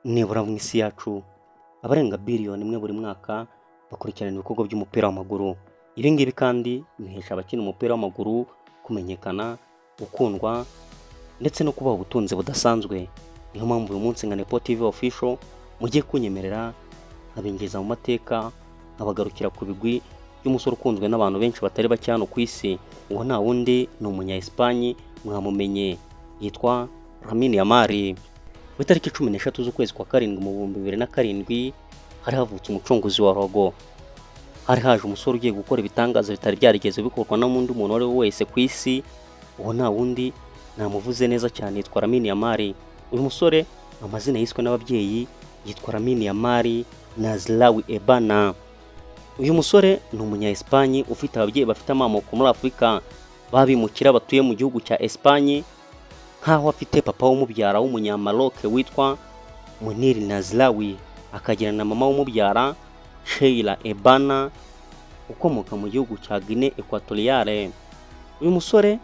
Nibura mu isi yacu abarenga biliyoni imwe buri mwaka bakurikirana ibikorwa by'umupira w'amaguru. Ibi ngibi kandi bihesha abakina umupira w'amaguru kumenyekana, gukundwa ndetse no kubaha ubutunzi budasanzwe. Niyo mpamvu uyu munsi nka Nepo TV Official mugiye kunyemerera nkabinjiza mu mateka, abagarukira ku bigwi by'umusore ukunzwe n'abantu benshi batari bake hano ku isi. Uwo nta wundi ni umunya Espagne mwamumenye, yitwa Lamine Yamal. Ku itariki 13 z'ukwezi kwa karindwi mu 2007 hari havutse umucunguzi wa Rogo. Hari haje umusore ugiye gukora ibitangaza bitari byarigeze bikorwa n'undi muntu wari wese ku isi. Uwo nta wundi namuvuze neza cyane, yitwa Lamine Yamal. Uyu musore amazina yiswe n'ababyeyi yitwa Lamine Yamal Nazlaoui Ebana. Uyu musore ni umunya Espagne ufite ababyeyi bafite amamoko muri Afurika, babimukira batuye mu gihugu cya Espagne, nkaho afite papa w'umubyara w'umunya Maroc witwa Munir Nazlaoui, akagira na mama w'umubyara Sheila Ebana ukomoka mu gihugu cya Guinea Equatoriale. Uyu musore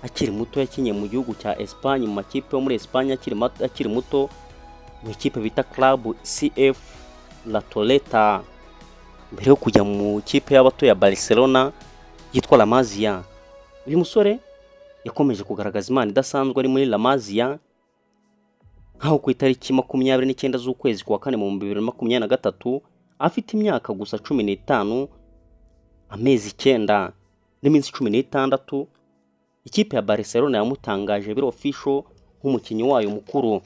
akiri muto yakinye mu gihugu cya Espagne mu makipe yo muri Espagne akiri muto mu ikipe bita Club CF La Toleta, mbere yo kujya mu kipe y'abato ya Barcelona yitwa La Masia. Uyu musore yakomeje kugaragaza imana idasanzwe ari muri La Masia, nkaho ku itariki 29 z'ukwezi kwa kane mu 2023 afite imyaka gusa 15 amezi 9 n'iminsi 16, ikipe ya Barcelona yamutangaje biro official nk'umukinnyi wayo mukuru.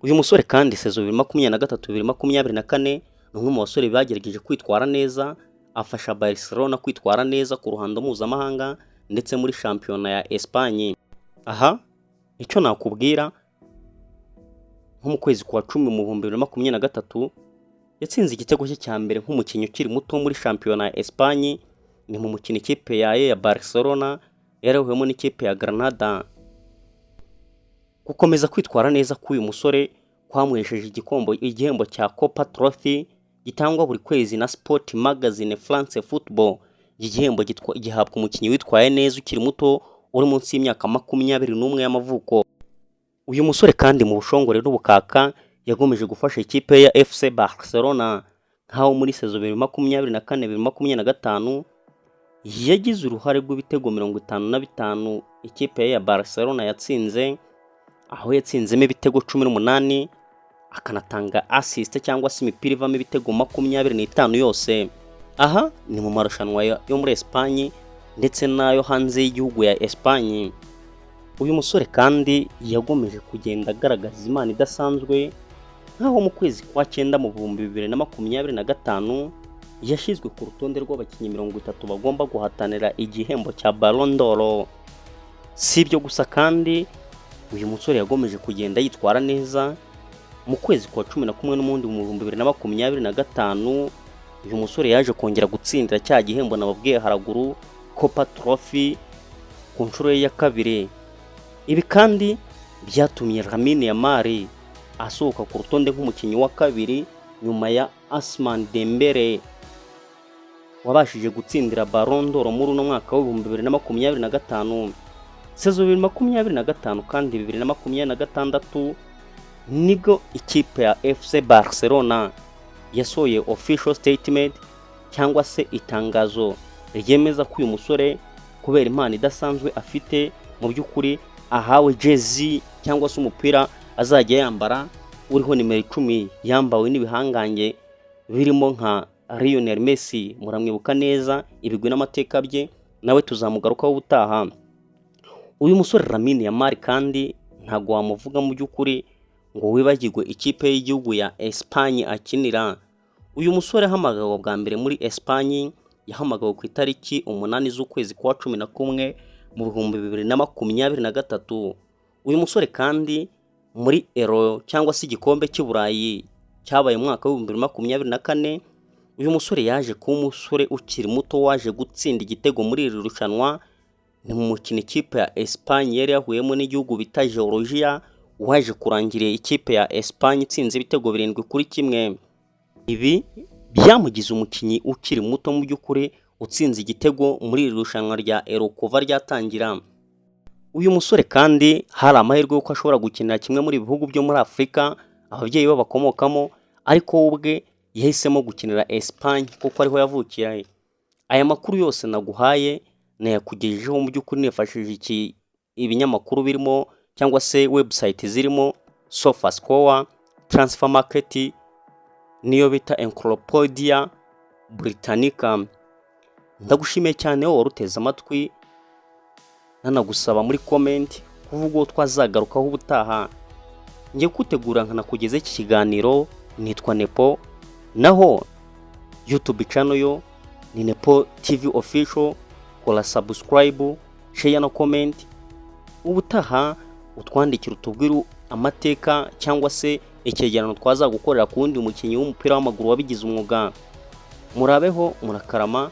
Uyu musore kandi sezo 2023-2024 ni umwe mu basore bagerageje kwitwara neza, afasha Barcelona kwitwara neza ku ruhando mpuzamahanga ndetse muri shampiyona ya Espagne. Aha icyo nakubwira, nko mu kwezi kwa 10 mu 2023 yatsinze igitego cye cya mbere nk'umukinnyi ukiri muto muri shampiyona ya Espagne, ni mu mukino ikipe ya Barcelona yarahuyemo n'ikipe ya Granada. Gukomeza kwitwara neza k'uyu musore kwamuhesheje igihembo cya Copa Trophy gitangwa buri kwezi na Sport Magazine France Football. Igihembo gihabwa umukinnyi witwaye neza ukiri muto uri munsi y'imyaka 21 y'amavuko. Uyu musore kandi mu bushongore n'ubukaka yagomeje gufasha ikipe ya FC Barcelona, nkaho muri sezo 2024-2025 yagize uruhare rw'ibitego 55 ikipe ya Barcelona yatsinze, aho yatsinzemo ibitego 18 akanatanga assist cyangwa se imipira ivamo ibitego 25 yose. Aha ni mu marushanwa yo muri Espagne ndetse nayo hanze y'igihugu ya Espagne. Uyu musore kandi yagomeje kugenda agaragaza imana idasanzwe, nkaho mu kwezi kwa 9 mu 2025 yashizwe ku rutonde rw'abakinnyi 30 bagomba guhatanira igihembo cya Ballon d'Or. Si ibyo gusa kandi uyu musore yagomeje kugenda yitwara neza. Mu kwezi kwa 11 n'umundi mu 2025 uyu musore yaje kongera gutsindira cya gihembo nababwiye haraguru, Copa Trophy, ku nshuro ye ya kabiri. Ibi kandi byatumye Lamine Yamal asohoka ku rutonde nk'umukinnyi wa kabiri nyuma ya Ousmane Dembele wabashije gutsindira Ballon d'Or muri uno mwaka wa 2025. Sezo 2025 kandi 2026 nibwo ikipe ya FC Barcelona yasohoye official statement cyangwa se itangazo ryemeza ko uyu musore kubera impano idasanzwe afite, mu by'ukuri ahawe jersey cyangwa se umupira azajya yambara uriho nimero 10 yambawe n'ibihangange birimo nka Lionel Messi. Muramwibuka neza ibigwi n'amateka bye, nawe tuzamugarukaho ubutaha. Uyu musore Lamine Yamal kandi ntago wamuvuga mu by'ukuri ngo wibagirwe ikipe y'igihugu ya Espagne akinira. Uyu musore hamagawe bwa mbere muri Espagne, yahamagawe ku itariki 8 z'ukwezi kwa 11 mu 2023. Uyu musore kandi muri Euro cyangwa se igikombe cy'Uburayi cyabaye mu mwaka wa 2024, uyu musore yaje kuba umusore ukiri muto waje gutsinda igitego muri iri rushanwa. Ni mu mukino ikipe ya Espagne yari yahuyemo n'igihugu bita Georgia, waje kurangiriye ikipe ya Espagne itsinze ibitego 7-1. Ibi byamugize umukinnyi ukiri muto mu by'ukuri utsinze igitego muri iri rushanwa rya Euro kuva ryatangira. Uyu musore kandi hari amahirwe yuko ashobora gukinira kimwe muri bihugu byo muri Afrika, ababyeyi be bakomokamo, ariko we ubwe yahisemo gukinira Espagne kuko ariho yavukiye. Aya makuru yose naguhaye nayakugejejeho mu by'ukuri nifashishije ibinyamakuru birimo cyangwa se website zirimo SofaScore, Transfer Market, niyo bita Encyclopedia Britannica. Ndagushimiye cyane wowe waruteze amatwi, nanagusaba muri comment kuvuga uwo twazagarukaho ubutaha. Ngiye kutegura nkanakugeza iki kiganiro, nitwa Nepo, naho YouTube channel yo ni Nepo TV Official. Kora subscribe, share na comment. Ubutaha utwandikira utubwira amateka cyangwa se icyegeranyo twaza gukorera ku wundi mukinnyi w'umupira w'amaguru wabigize umwuga. Murabeho, murakarama.